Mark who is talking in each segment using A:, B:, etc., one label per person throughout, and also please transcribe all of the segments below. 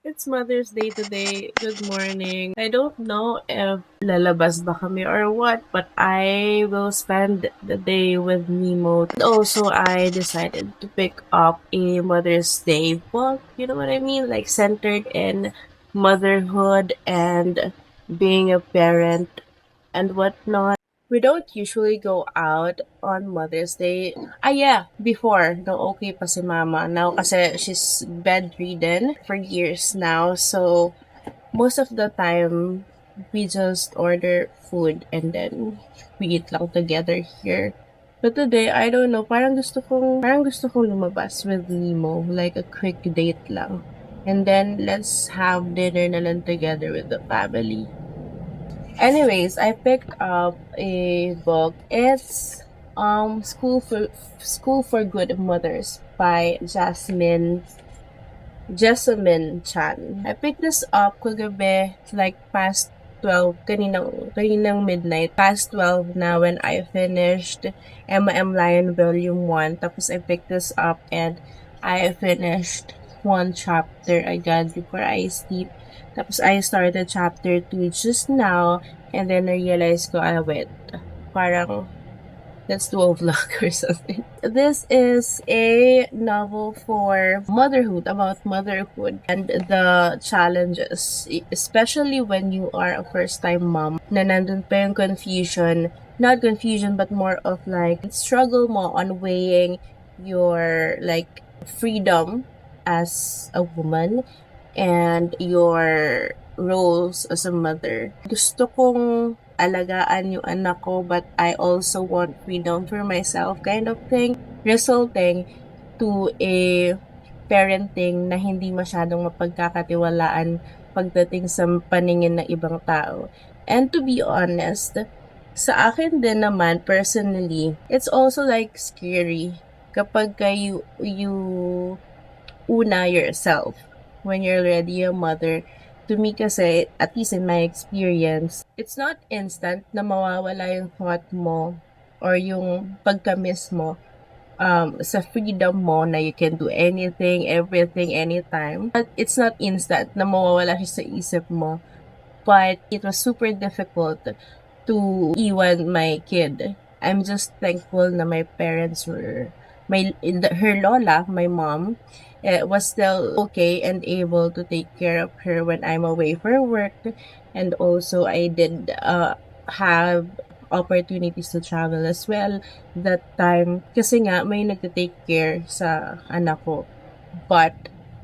A: It's Mother's Day today. Good morning. I don't know if lalabas ba kami or what, but I will spend the day with Nemo. And also, I decided to pick up a Mother's Day book. You know what I mean? Like centered in motherhood and being a parent and whatnot. We don't usually go out on Mother's Day. Ah, yeah, before, no, okay pa si mama. Now, kasi she's bedridden for years now. So, most of the time, we just order food and then we eat lang together here. But today, I don't know, parang gusto kong lumabas with Nemo, like a quick date lang. And then, let's have dinner na lang together with the family. Anyways, I picked up a book. It's School for Good Mothers by Jessamine Chan. I picked this up kagabi, like past 12, kaninang midnight, past 12 na when I finished Emma M. Lion Volume 1. Tapos I picked this up and I finished one chapter agad before I sleep. Tapos I started chapter 2 just now and then I realized ko, wait, parang let's do a vlog or something. This is a novel for motherhood, about motherhood and the challenges, especially when you are a first-time mom, na nandun pa yung confusion, not confusion, but more of like struggle mo on weighing your like freedom as a woman and your roles as a mother. Gusto kong alagaan yung anak ko but I also want freedom for myself kind of thing, resulting to a parenting na hindi masyadong mapagkakatiwalaan pagdating sa paningin ng ibang tao. And to be honest, sa akin din naman personally, it's also like scary kapag you una yourself when you're already a mother. To me kasi, at least in my experience, it's not instant na mawawala yung thought mo or yung pagka-miss mo sa freedom mo na you can do anything, everything, anytime. But it's not instant na mawawala siya sa isip mo. But it was super difficult to iwan my kid. I'm just thankful na my parents were, her lola, my mom, was still okay and able to take care of her when I'm away for work. And also, I did have opportunities to travel as well that time. Kasi nga, may nagte-take care sa anak ko. But,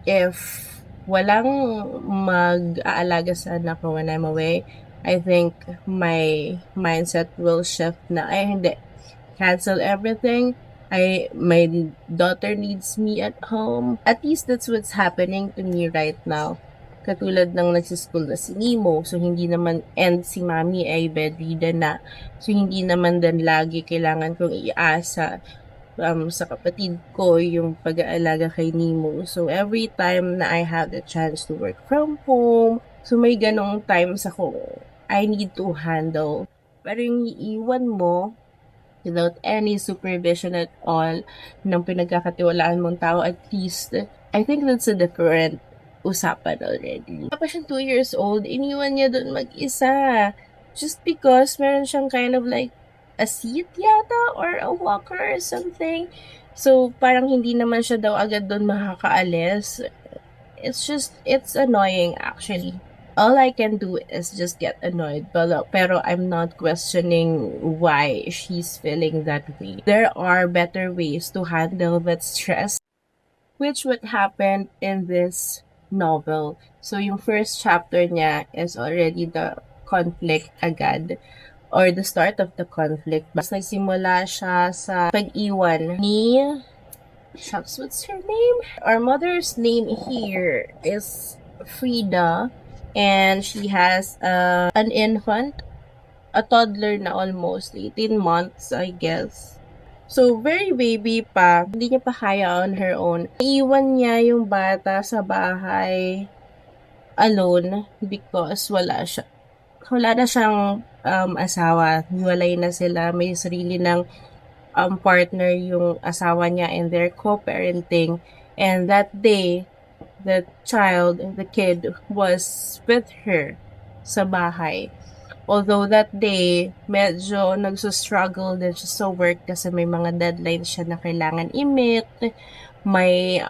A: if walang mag-aalaga sa anak ko when I'm away, I think my mindset will shift na, ay hindi, cancel everything. My daughter needs me at home. At least that's what's happening to me right now. Katulad ng nagsischool na si Nemo, so hindi naman, and si Mami ay bedridden na. So hindi naman din lagi kailangan kong iasa sa kapatid ko yung pag-aalaga kay Nemo. So every time na I have the chance to work from home, so may ganong times ako, I need to handle. Pero yung iiwan mo, without any supervision at all ng pinagkakatiwalaan mong tao, at least, I think that's a different usapan already. Tapos siyang 2 years old, iniwan niya doon mag-isa. Just because meron siyang kind of like a seat yata or a walker or something. So, parang hindi naman siya daw agad doon makakaalis. It's annoying actually. All I can do is just get annoyed, pero I'm not questioning why she's feeling that way. There are better ways to handle that stress, which would happen in this novel. So, yung first chapter niya is already the conflict agad, or the start of the conflict. Mas nagsimula siya sa pag-iwan ni, shucks, what's her name? Our mother's name here is Frida, and she has an infant, a toddler na almost, 18 months, I guess. So, very baby pa, hindi niya pa kaya on her own. Iwan niya yung bata sa bahay alone because wala na siyang asawa. Hiwalay na sila, may sarili ng partner yung asawa niya and they're co-parenting. And that day, the kid was with her sa bahay. Although that day, medyo nagsustruggle din siya sa work kasi may mga deadlines siya na kailangan i-meet. May,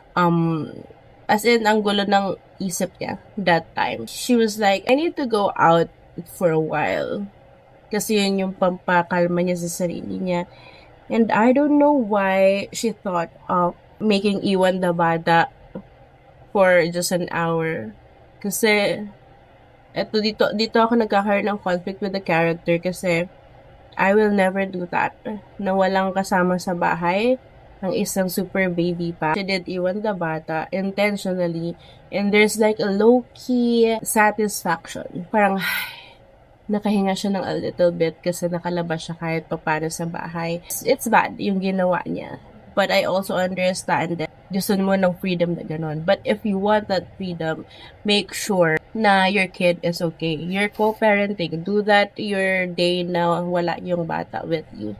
A: as in, ang gulo ng isip niya that time. She was like, I need to go out for a while. Kasi yun yung pampakalma niya sa sarili niya. And I don't know why she thought of making Iwan the bata for just an hour. Kasi, dito ako nagkakaroon ng conflict with the character kasi I will never do that. Na walang kasama sa bahay, ang isang super baby pa. She did Iwan the bata intentionally, and there's like a low-key satisfaction. Parang, nakahinga siya ng a little bit kasi nakalabas siya kahit pa paano sa bahay. It's bad yung ginawa niya. But I also understand that gusto mo ng freedom na gano'n. But if you want that freedom, make sure na your kid is okay. You're co-parenting. Do that your day na wala yung bata with you.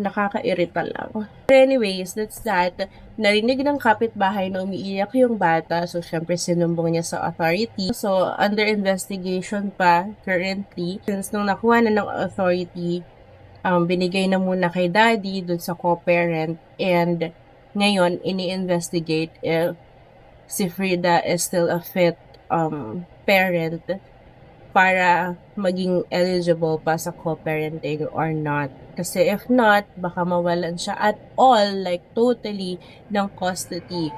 A: Nakakairita lang. But anyways, that's that. Narinig ng kapitbahay na umiiyak yung bata. So, syempre, sinumbong niya sa authority. So, under investigation pa currently. Since nung nakuha na ng authority, binigay na muna kay daddy dun sa co-parent. And ngayon, ini-investigate if si Frida is still a fit parent para maging eligible pa sa co-parenting or not. Kasi if not, baka mawalan siya at all, like totally, ng custody.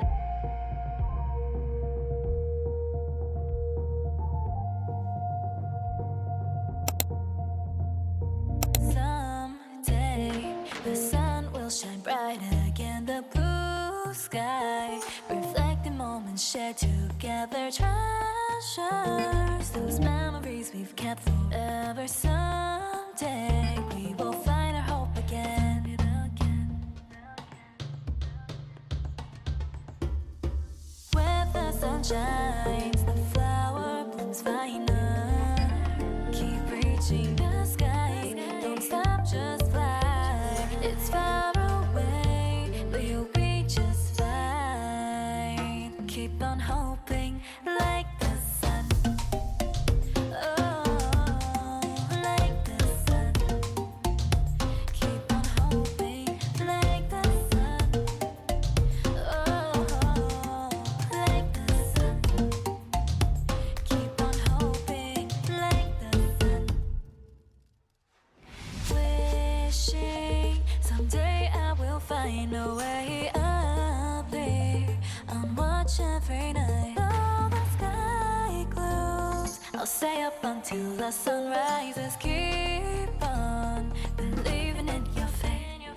B: Someday, the sun will shine bright again, the blue sky, reflecting moments shared together, treasures, those memories we've kept forever. Someday, we will find our hope again. Where the sun shines, the flower blooms finer. Keep reaching the sky, don't stop, just fly. It's far away, but you'll be just fine. Keep on hoping like the sun. Oh, like the sun. Keep on hoping like the sun. Oh, like the sun. Keep on hoping like the sun. Wishing someday I will find a way up there. I'll watch every night. Though the sky glows, I'll stay up until the sun rises. Keep on believing in your faith.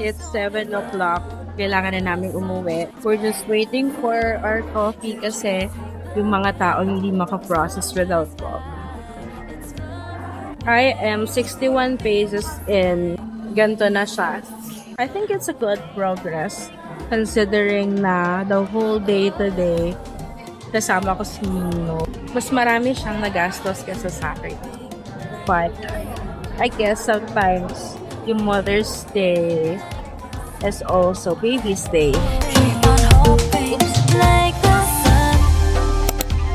A: It's 7 o'clock. Kailangan na namin umuwi. We're just waiting for our coffee kasi yung mga tao hindi makaprocess without coffee. I am 61 pages in. Ganto na siya. I think it's a good progress considering na the whole day today kasama ko si Nino. Mas marami siyang nagastos kesa sa akin. But I guess sometimes yung Mother's Day is also baby's day.
B: Keep on hoping like the sun.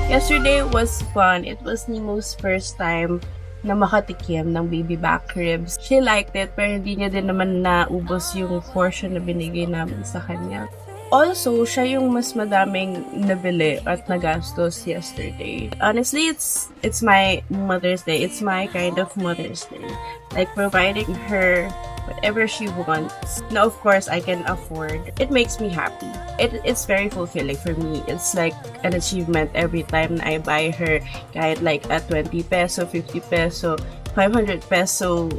A: Yesterday was fun. It was Nemo's first time na makatikim ng baby back ribs. She liked it, pero hindi niya din naman naubos yung portion na binigay namin sa kanya. Also, siya yung mas madaming nabili at nagastos yesterday. Honestly, it's my Mother's Day. It's my kind of Mother's Day. Like, providing her whatever she wants. Now, of course, I can afford. It makes me happy. It's very fulfilling for me. It's like an achievement every time I buy her kahit like a 20 peso, 50 peso, 500 peso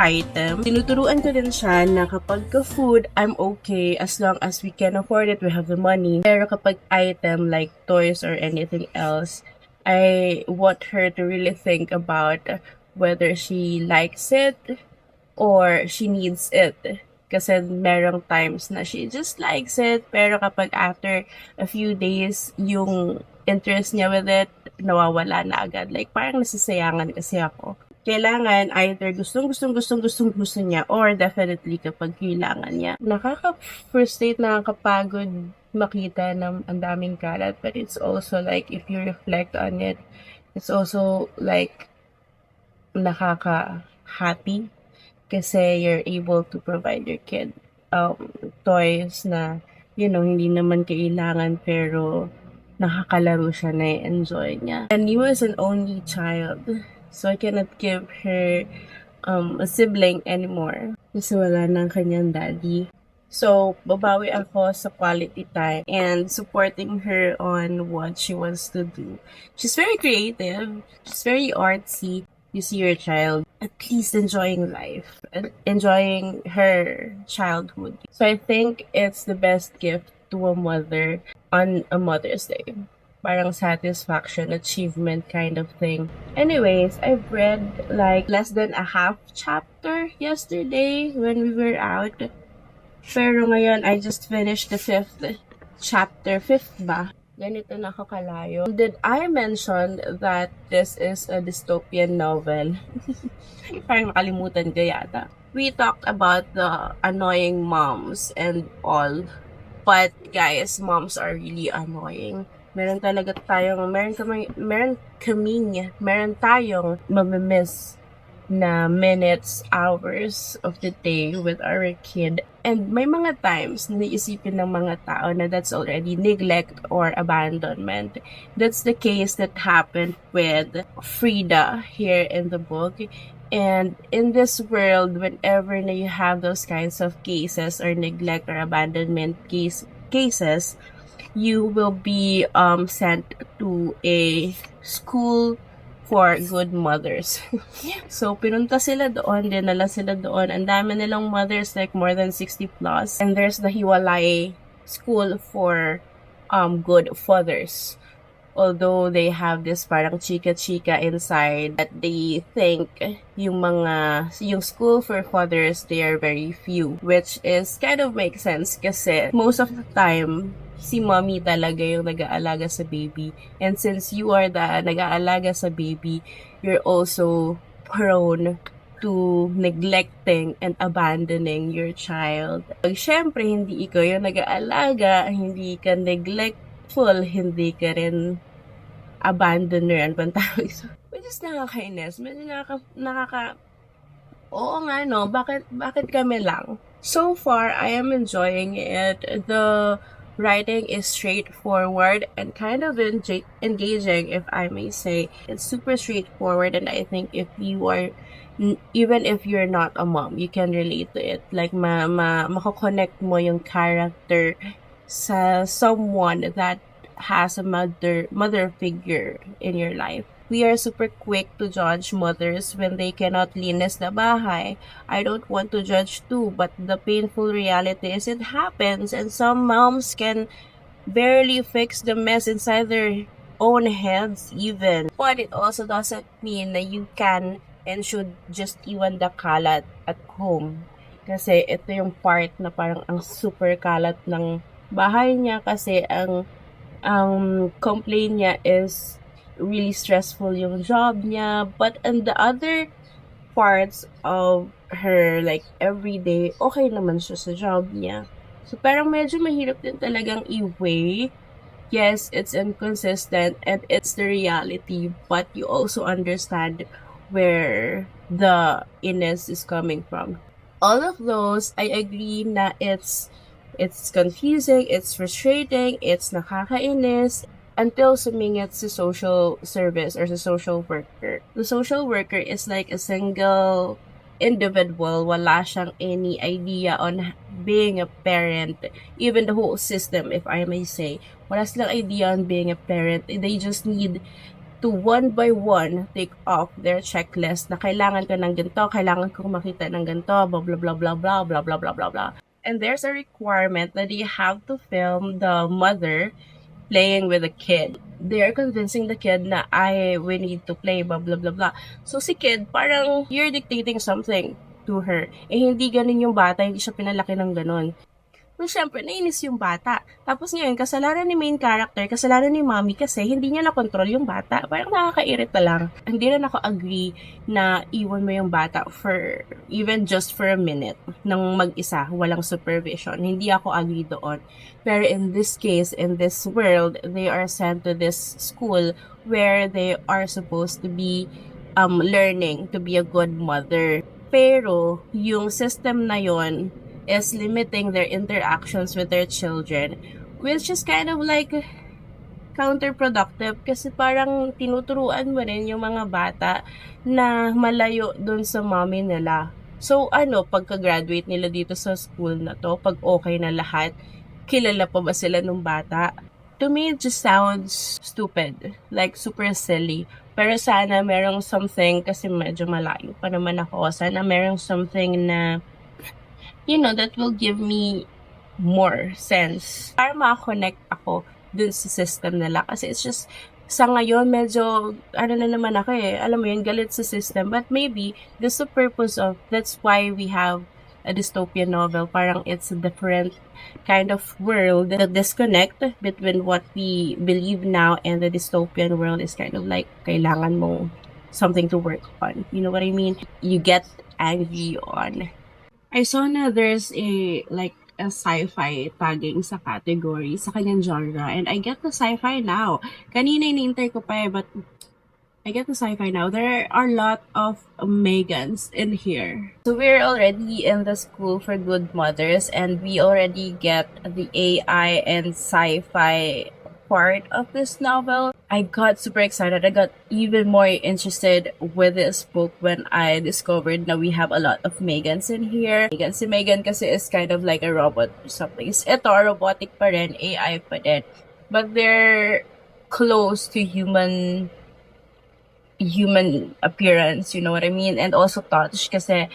A: item. Tinuturuan ko din siya na kapag ka-food, I'm okay as long as we can afford it, we have the money. Pero kapag item like toys or anything else, I want her to really think about whether she likes it or she needs it. Kasi merong times na she just likes it, pero kapag after a few days, yung interest niya with it, nawawala na agad. Like, parang nasisayangan kasi ako. kailangan either gusto niya or definitely kapag kailangan niya. Nakaka-frustrate, nakakapagod makita na ang daming kalat, but it's also like if you reflect on it, it's also like nakaka-happy kasi you're able to provide your kid toys na, hindi naman kailangan pero nakakalaro siya na enjoy niya. And he was an only child, so I cannot give her a sibling anymore kasi wala na ang kanyang daddy. So, babawi ako sa quality time and supporting her on what she wants to do. She's very creative. She's very artsy. You see your child at least enjoying life, and enjoying her childhood. So I think it's the best gift to a mother on a Mother's Day. Parang satisfaction, achievement kind of thing. Anyways, I've read like less than a half chapter yesterday when we were out. Pero ngayon, I just finished the 5th chapter. 5th ba? Ganito na ako kalayo. Did I mention that this is a dystopian novel? Parang nakalimutan ko yata. We talked about the annoying moms and all. But guys, moms are really annoying. Meron tayong mamimiss na minutes, hours of the day with our kid. And may mga times na naisipin ng mga tao na that's already neglect or abandonment. That's the case that happened with Frida here in the book. And in this world, whenever na you have those kinds of cases or neglect or abandonment cases, you will be sent to a school for good mothers. So, pinunta sila doon, dinala sila doon. Ang dami nilang mothers, like more than 60 plus. And there's the Hiwalay school for good fathers. Although they have this parang chika-chika inside that they think yung school for fathers, they are very few. Which is kind of makes sense kasi most of the time, si mommy talaga yung nag-aalaga sa baby. And since you are the nag-aalaga sa baby, you're also prone to neglecting and abandoning your child. Siyempre, hindi ikaw yung nag-aalaga, hindi ka neglectful, hindi ka rin abandoner. Ano bang tawag? Which is nakakainis. Medyo oo nga no, bakit kami lang? So far, I am enjoying it. The writing is straightforward and kind of engaging, if I may say. It's super straightforward, and I think if you are, even if you're not a mom, you can relate to it. Like, mako-connect mo yung character sa someone that has a mother figure in your life. We are super quick to judge mothers when they cannot linis the bahay. I don't want to judge too, but the painful reality is it happens, and some moms can barely fix the mess inside their own heads even. But it also doesn't mean that you can and should just iwan the kalat at home. Kasi ito yung part na parang ang super kalat ng bahay niya kasi ang complaint niya is really stressful yung job niya, but in the other parts of her, like everyday, okay naman siya sa job niya. So parang medyo mahirap din talagang i-weigh. Yes, it's inconsistent and it's the reality, but you also understand where the illness is coming from. All of those, I agree na it's confusing, it's frustrating, it's nakakainis, until sumingit sa social service or sa social worker. The social worker is like a single individual. Wala siyang any idea on being a parent. Even the whole system, if I may say. Wala silang idea on being a parent. They just need to one by one take off their checklist na kailangan ko ng ganito, kailangan ko makita ng ganito, blah, blah, blah, blah, blah, blah, blah, blah, blah, blah. And there's a requirement that you have to film the mother playing with a kid. They are convincing the kid na, we need to play, blah, blah, blah, blah. So, si kid, parang you're dictating something to her. Eh, hindi ganun yung bata, hindi siya pinalaki ng ganun. Well, syempre, nainis yung bata. Tapos ngayon, kasalanan ni main character, kasalanan ni mommy kasi hindi niya nakontrol yung bata. Parang nakakairita lang. Hindi rin ako agree na iwan mo yung bata for, even just for a minute, nang mag-isa, walang supervision. Hindi ako agree doon. Pero in this case, in this world, they are sent to this school where they are supposed to be learning to be a good mother. Pero, yung system na yon is limiting their interactions with their children, which is kind of like counterproductive kasi parang tinuturuan mo rin yung mga bata na malayo dun sa mommy nila. So, pagka-graduate nila dito sa school na to, pag okay na lahat, kilala pa ba sila nung bata? To me, it just sounds stupid. Like, super silly. Pero sana merong something, kasi medyo malayo pa naman ako, sana merong something na that will give me more sense para makakonect ako dun sa system nila. Kasi it's just, sa ngayon, medyo, na naman ako alam mo yun, galit sa system. But maybe, that's the purpose of, that's why we have a dystopian novel. Parang it's a different kind of world. The disconnect between what we believe now and the dystopian world is kind of like, kailangan mo something to work on. You know what I mean? You get angry on. I saw na there's a sci-fi tagging sa category sa kanyang genre, and I get the sci-fi now. Kanina inintay ko pa but I get the sci-fi now. There are a lot of Megans in here. So we're already in the school for good mothers, and we already get the AI and sci-fi part of this novel. I got super excited. I got even more interested with this book when I discovered that we have a lot of Megans in here. Si Megan kasi is kind of like a robot or something. Ito, robotic pa rin, AI pa rin. But they're close to human appearance, you know what I mean? And also touch kasi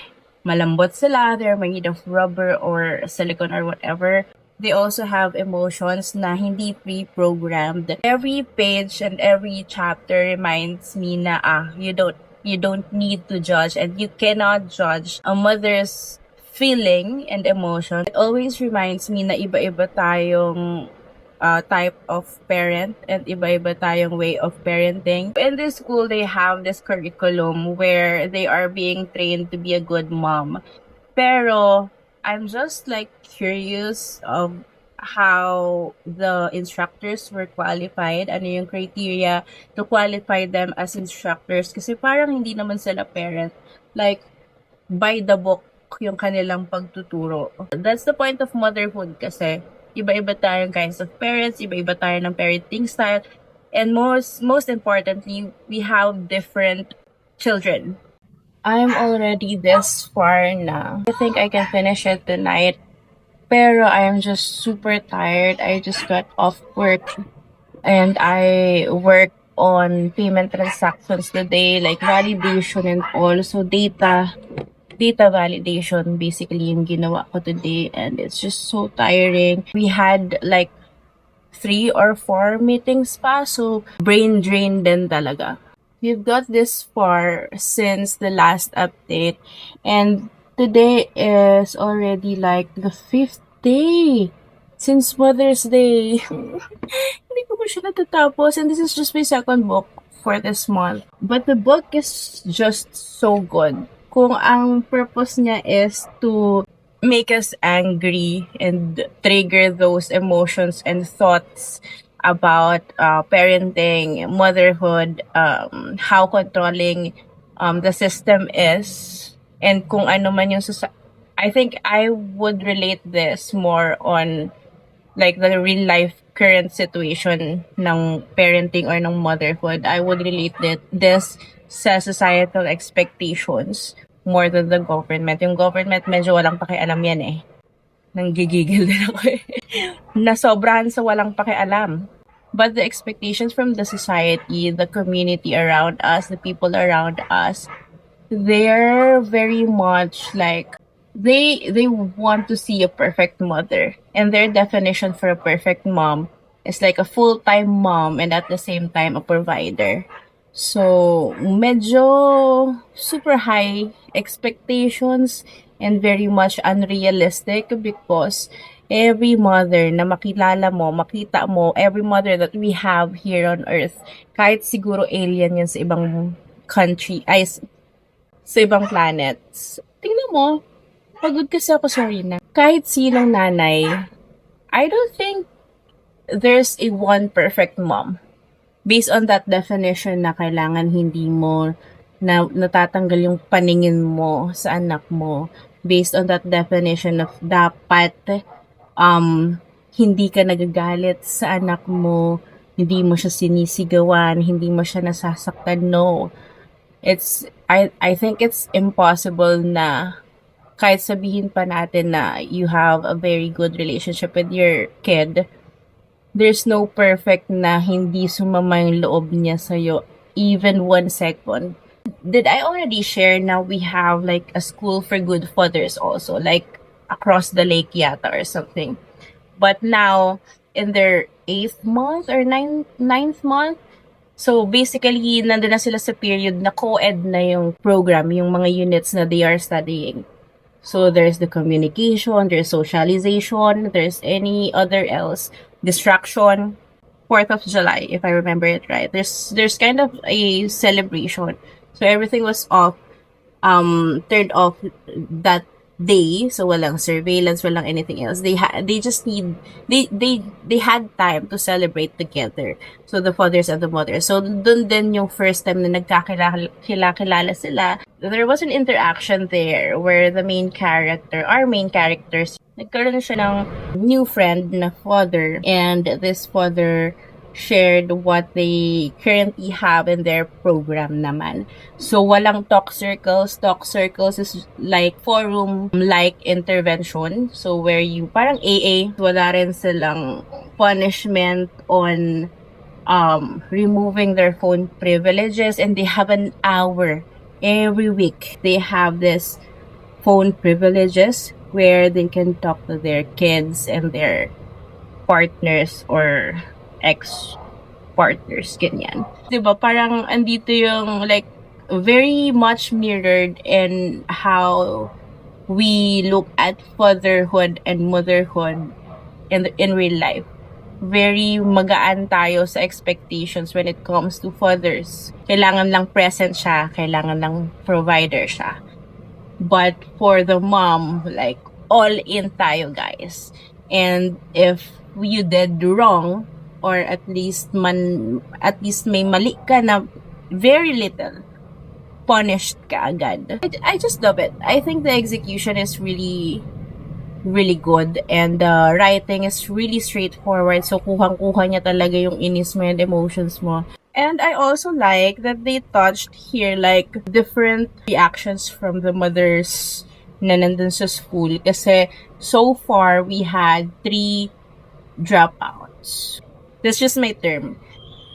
A: malambot sila. They're made of rubber or silicone or whatever. They also have emotions na hindi pre-programmed. Every page and every chapter reminds me na you don't need to judge, and you cannot judge a mother's feeling and emotion. It always reminds me na iba-iba tayong type of parent and iba-iba tayong way of parenting. In this school, they have this curriculum where they are being trained to be a good mom. Pero I'm just like curious of how the instructors were qualified, ano yung criteria to qualify them as instructors, kasi parang hindi naman sila parent, like by the book yung kanilang pagtuturo. That's the point of motherhood kasi iba-iba tayong kinds of parents, iba-iba tayo ng parenting style, and most importantly, we have different children. I'm already this far na. I think I can finish it tonight. Pero I am just super tired. I just got off work. And I work on payment transactions today, like validation and all. So data validation basically yung ginawa ko today. And it's just so tiring. We had like 3 or 4 meetings pa. So brain drain din talaga. We've got this far since the last update, and today is already like the 5th day since Mother's Day. Hindi ko pa siya natatapos, and this is just my second book for this month. But the book is just so good. Kung ang purpose niya is to make us angry and trigger those emotions and thoughts about parenting, motherhood, how controlling the system is, and kung ano man yung I think I would relate this more on like the real life current situation ng parenting or ng motherhood. I would relate this sa societal expectations more than the government. Yung government medyo walang pakialam yan eh. Nanggigigil din ako eh. Nasobrahan sa walang pakialam. But the expectations from the society, the community around us, the people around us, they're very much like, they want to see a perfect mother. And their definition for a perfect mom is like a full-time mom and at the same time a provider. So, medyo super high expectations and very much unrealistic because every mother na makilala mo, makita mo, every mother that we have here on earth, kahit siguro alien yan sa ibang country, ay, sa ibang planets. Tingnan mo, pagod kasi ako, Sarina. Kahit sinong nanay, I don't think there's a one perfect mom. Based on that definition na kailangan hindi mo na natatanggal yung paningin mo sa anak mo. Based on that definition of dapat hindi ka nagagalit sa anak mo, hindi mo siya sinisigawan, hindi mo siya nasasaktan. No. I think it's impossible na kahit sabihin pa natin na you have a very good relationship with your kid, there's no perfect na hindi sumama yung loob niya sa'yo even 1 second. Did I already share now we have like a school for good fathers also, like across the lake yata or something. But now, in their 8th month or 9th month, so basically, nandun na sila sa period na co-ed na yung program, yung mga units na they are studying. So there's the communication, there's socialization, there's any other else, distraction. 4th of July, if I remember it right. There's kind of a celebration. So everything was off, turned off that day. So walang surveillance, walang anything else. They had time to celebrate together. So the fathers and the mothers. So dun din yung first time na nagkakilala sila. There was an interaction there where our main characters, nagkaroon siya ng new friend na father, and this father shared what they currently have in their program naman. So, walang talk circles. Talk circles is like forum-like intervention. So, where you, parang AA, wala rin silang punishment on removing their phone privileges, and they have an hour every week. They have this phone privileges where they can talk to their kids and their partners or ex-partners, ganyan. Diba, parang andito yung like very much mirrored in how we look at fatherhood and motherhood in real life. Very magaan tayo sa expectations when it comes to fathers. Kailangan lang present siya, kailangan lang provider siya. But for the mom, like, all in tayo, guys. And if you did wrong, or at least may mali ka na very little, punished ka agad. I just love it. I think the execution is really, really good, and the writing is really straightforward. So, kuhang-kuha niya talaga yung inis mo and emotions mo. And I also like that they touched here like different reactions from the mothers na nandun sa school. Kasi so far, we had 3 dropouts. That's just my term.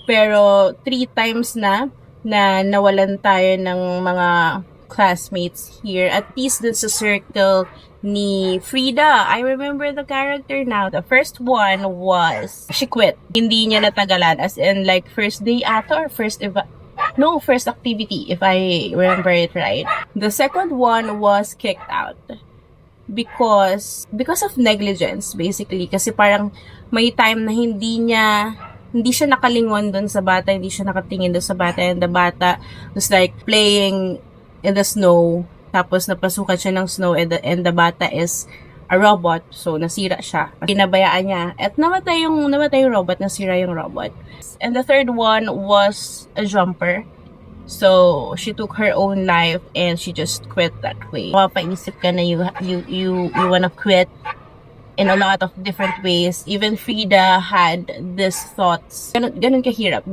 A: Pero 3 times na nawalan tayo ng mga classmates here. At least dun sa circle ni Frida. I remember the character now. The first one was, she quit. Hindi niya natagalan. As in, like, first day ata or first activity, if I remember it right. The second one was kicked out. Because of negligence, basically. Kasi parang may time na hindi siya nakalingon dun sa bata, hindi siya nakatingin dun sa bata, and the bata was like playing in the snow, tapos napasukan siya ng snow, and the bata is a robot, so nasira siya. Pinabayaan niya, at namatay yung robot, nasira yung robot. And the third one was a jumper. So, she took her own life and she just quit that way. Mapaisip ka na you wanna quit in a lot of different ways. Even Frida had these thoughts. Ganun kahirap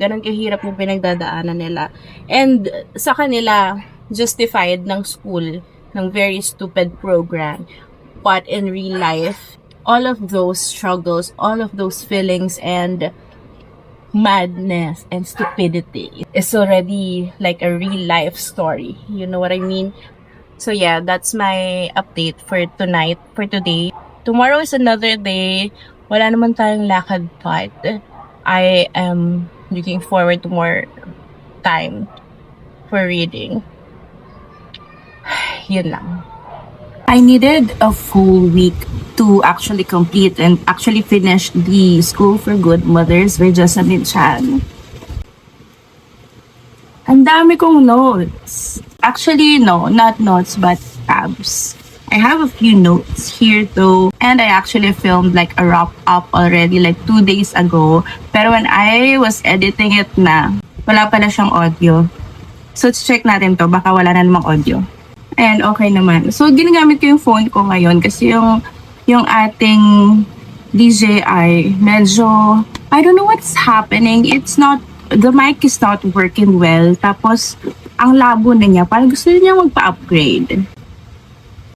A: yung pinagdadaanan nila. And sa kanila, justified ng school, ng very stupid program. But in real life, all of those struggles, all of those feelings and madness and stupidity is already like a real life story. You know what I mean? So yeah, that's my update for today. Tomorrow is another day. Wala naman tayong lakad, but I am looking forward to more time for reading. Yun lang.
C: I needed a full week to to actually complete and actually finish the School for Good Mothers by Jocelyn Chan. Ang dami kong notes. Actually, no, not notes, but tabs. I have a few notes here though, and I actually filmed like a wrap up already like 2 days ago. Pero when I was editing it na, wala pala siyang audio. So, check natin to. Baka wala na namang audio. And okay naman. So, ginagamit ko yung phone ko ngayon kasi yung ating DJI, medyo, I don't know what's happening. The mic is not working well. Tapos, ang labo na niya. Parang gusto niya magpa-upgrade.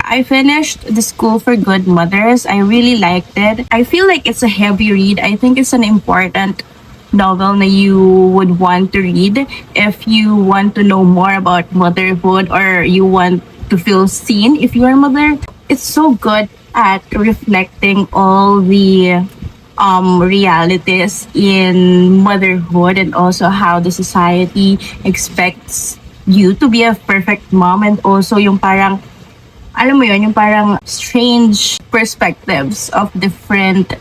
C: I finished The School for Good Mothers. I really liked it. I feel like it's a heavy read. I think it's an important novel na you would want to read if you want to know more about motherhood or you want to feel seen if you are a mother. It's so good at reflecting all the realities in motherhood and also how the society expects you to be a perfect mom, and also yung parang, alam mo yun, yung parang strange perspectives of different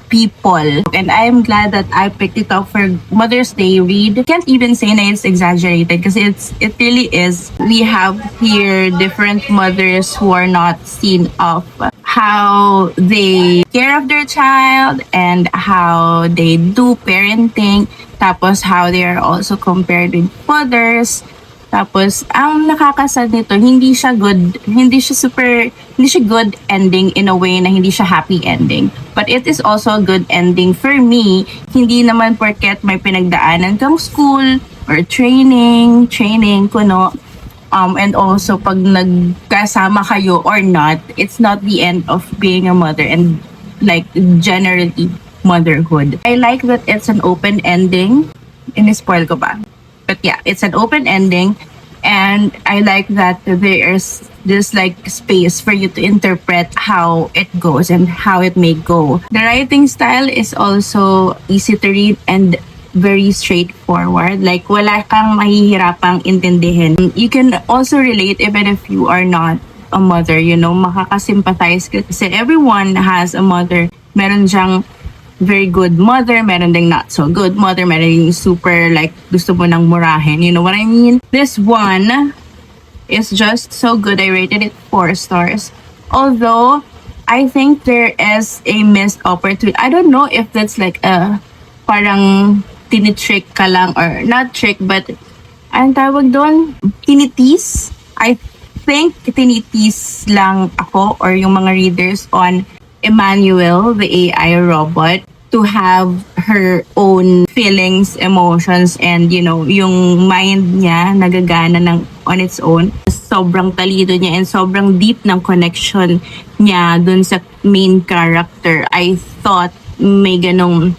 C: people. And I'm glad that I picked it up for Mother's Day read. Can't even say na it's exaggerated kasi it really is. We have here different mothers who are not seen of how they care of their child and how they do parenting. Tapos how they are also compared with fathers. Tapos, ang nakakasad nito, hindi siya good ending in a way na hindi siya happy ending. But it is also a good ending for me. Hindi naman porket may pinagdaanan kang school or training, kuno. And also, pag nagkasama kayo or not, it's not the end of being a mother and like generally motherhood. I like that it's an open ending. In-spoil ko ba? But yeah, it's an open ending, and I like that there's this like space for you to interpret how it goes and how it may go. The writing style is also easy to read and very straightforward. Like, wala kang mahihirapang intindihin. You can also relate even if you are not a mother, you know, makakasympathize ka kasi everyone has a mother. Meron siyang very good mother, meron ding not so good mother, meron ding super like gusto mo nang murahin. You know what I mean? This one is just so good. I rated it 4 stars. Although, I think there is a missed opportunity. I don't know if that's like a parang tinitrick ka lang or not trick, but anong tawag doon? Tinitis? I think tinitis lang ako or yung mga readers on Emmanuel, the AI robot, to have her own feelings, emotions, and you know, yung mind niya nagagana on its own. Sobrang talino niya and sobrang deep ng connection niya dun sa main character. I thought may ganong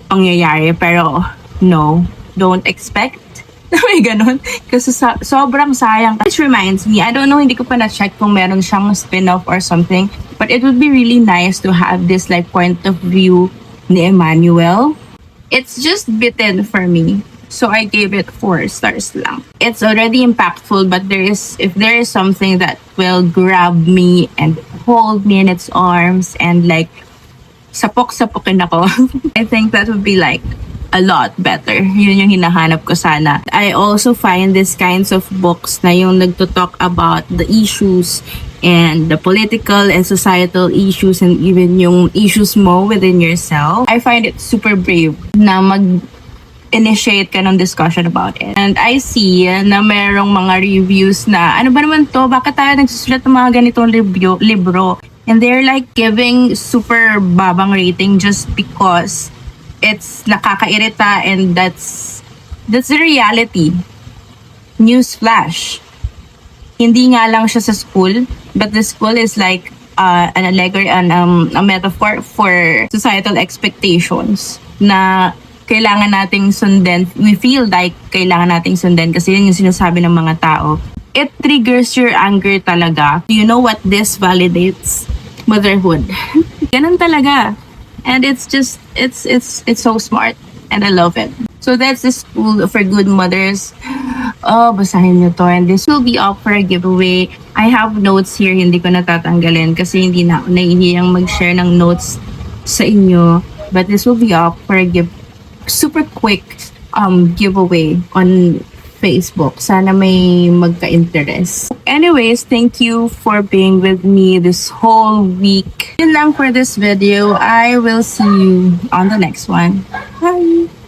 C: pangyayari, pero no, don't expect na may ganon. Kasi sobrang sayang. Which reminds me, I don't know, hindi ko pa na-check kung meron siyang spin-off or something. But it would be really nice to have this like point of view ni Emmanuel. It's just bitten for me. So I gave it 4 stars lang. It's already impactful, but if there is something that will grab me and hold me in its arms and like sapok-sapokin ako, I think that would be like a lot better. Yun yung hinahanap ko sana. I also find these kinds of books na yung nagto-talk about the issues and the political and societal issues and even yung issues mo within yourself. I find it super brave na initiate ka ng discussion about it. And I see na merong mga reviews na, ano ba naman to? Bakit tayo nagsusulat ng mga ganitong libro? And they're like giving super babang rating just because it's nakakairita and that's the reality. Newsflash. Hindi nga lang siya sa school, but the school is like an allegory and a metaphor for societal expectations na kailangan nating sundan. We feel like kailangan nating sundan kasi yun yung sinasabi ng mga tao. It triggers your anger talaga. You know what this validates? Motherhood. Ganun talaga. And it's just, it's so smart. And I love it. So that's the School for Good Mothers. Oh, basahin nyo to. And this will be up for a giveaway I have notes here, hindi ko natatanggalin kasi hindi na ako nahihiyang mag-share ng notes sa inyo. But this will be up for a super quick giveaway on Facebook. Sana may magka-interest. Anyways, thank you for being with me this whole week. Yun lang for this video. I will see you on the next one. Bye!